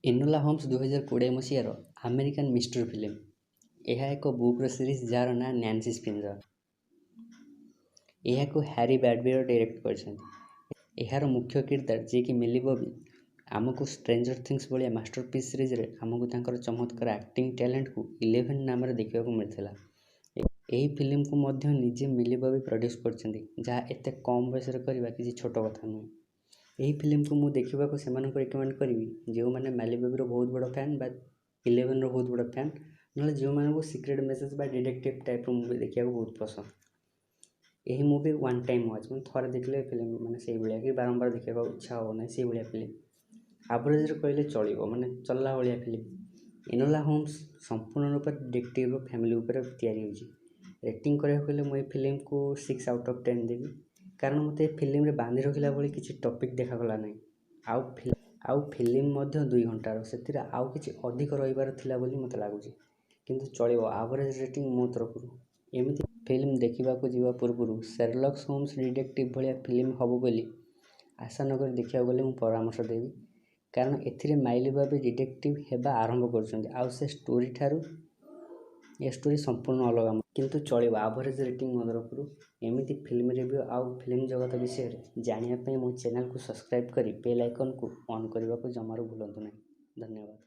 ଏନୋଲା homes 2020 ମସିହାର American ମିଷ୍ଟରୀ film. ଏହା ଏକ ବୁକ୍ର ସିରିଜ୍ ଯାହାର ନାଁ ନ୍ୟାନ୍ସି ସ୍ପେନ୍ସର। ଏହାକୁ ହ୍ୟାରି ବ୍ରାଡବେରୀ ଡିରେକ୍ଟ କରିଛନ୍ତି। ଏହାର ମୁଖ୍ୟ କିରଦାର ଯିଏକି ମିଲି ବବି ଆମକୁ ଷ୍ଟ୍ରେଞ୍ଜର ଥିଙ୍ଗସ୍ ଭଳିଆ ମାଷ୍ଟରପିସ୍ ସିରିଜରେ ଆମକୁ ତାଙ୍କର ଚମତ୍କାର ଆକ୍ଟିଂ ଟ୍ୟାଲେଣ୍ଟକୁ 11 ନାମରେ ଦେଖିବାକୁ ମିଳିଥିଲା। ଏହି ଫିଲ୍ମକୁ ମଧ୍ୟ ନିଜେ ମିଲି ବବି ପ୍ରଡ୍ୟୁସ୍ କରିଛନ୍ତି, ଯାହା ଏତେ କମ୍ ବୟସରେ କରିବା କିଛି ଛୋଟ କଥା ନୁହେଁ। ଏହି ଫିଲ୍ମକୁ ମୁଁ ଦେଖିବାକୁ ସେମାନଙ୍କୁ ରେକମେଣ୍ଡ କରିବି ଯେଉଁମାନେ ମିଲି ବବିର ବହୁତ ବଡ଼ ଫ୍ୟାନ୍ ବା 11ର ବହୁତ ବଡ଼ ଫ୍ୟାନ୍, ନହେଲେ ଯେଉଁମାନଙ୍କୁ ସିକ୍ରେଟ୍ ମେସେଜ୍ ବା ଡିଟେକ୍ଟିଭ୍ ଟାଇପ୍ର ମୁଭି ଦେଖିବାକୁ ବହୁତ ପସନ୍ଦ। ଏହି ମୁଭି ୱାନ୍ ଟାଇମ୍ ୱାଚ୍, ମାନେ ଥରେ ଦେଖିଲେ ଫିଲ୍ମ ମାନେ ସେଇଭଳିଆ କି ବାରମ୍ବାର ଦେଖିବାକୁ ଇଚ୍ଛା ହେବ ନାହିଁ ସେଇଭଳିଆ ଫିଲ୍ମ। ଆଭରେଜରେ କହିଲେ ଚଳିବ, ମାନେ ଚଲା ଭଳିଆ ଫିଲ୍ମ। ଏନୋଲା ହୋମ୍ସ ସମ୍ପୂର୍ଣ୍ଣ ରୂପେ ଡିଟେକ୍ଟିଭ୍ ଫ୍ୟାମିଲି ଉପରେ ତିଆରି ହୋଇଛି। ରେଟିଂ କରିବାକୁ ହେଲେ ମୁଁ ଏହି ଫିଲ୍ମକୁ 6 ଆଉଟ୍ ଅଫ୍ 10 ଦେବି, କାରଣ ମୋତେ ଏ ଫିଲ୍ମରେ ବାନ୍ଧି ରଖିଲା ଭଳି କିଛି ଟପିକ୍ ଦେଖାଗଲା ନାହିଁ। ଆଉ ଫିଲ୍ମ ମଧ୍ୟ 2 ଘଣ୍ଟାର, ସେଥିରେ ଆଉ କିଛି ଅଧିକ ରହିବାର ଥିଲା ବୋଲି ମୋତେ ଲାଗୁଛି, କିନ୍ତୁ ଚଳିବ ଆଭରେଜ ରେଟିଂ ମୋ ତରଫରୁ। ଏମିତି ଫିଲ୍ମ ଦେଖିବାକୁ ଯିବା ପୂର୍ବରୁ ସେରଲକ୍ ହୋମ୍ସ ଡିଟେକ୍ଟିଭ୍ ଭଳିଆ ଫିଲ୍ମ ହେବ ବୋଲି ଆଶା ନକରି ଦେଖିବାକୁ ଗଲେ ମୁଁ ପରାମର୍ଶ ଦେବି, କାରଣ ଏଥିରେ ମିଲି ବବି ଡିଟେକ୍ଟିଭ୍ ହେବା ଆରମ୍ଭ କରୁଛନ୍ତି ଆଉ ସେ ଷ୍ଟୋରି ଠାରୁ ଏ ଷ୍ଟୋରି ସମ୍ପୂର୍ଣ୍ଣ ଅଲଗା। କିନ୍ତୁ ଚଳିବ ଆଭରେଜ ରେଟିଂ ମୋ ତରଫରୁ। ଏମିତି ଫିଲ୍ମ ରିଭ୍ୟୁ ଆଉ ଫିଲ୍ମ ଜଗତ ବିଷୟରେ ଜାଣିବା ପାଇଁ ମୋ ଚ୍ୟାନେଲକୁ ସବସ୍କ୍ରାଇବ୍ କରି ବେଲ୍ ଆଇକନ୍କୁ ଅନ୍ କରିବାକୁ ଜମାରୁ ଭୁଲନ୍ତୁ ନାହିଁ। ଧନ୍ୟବାଦ।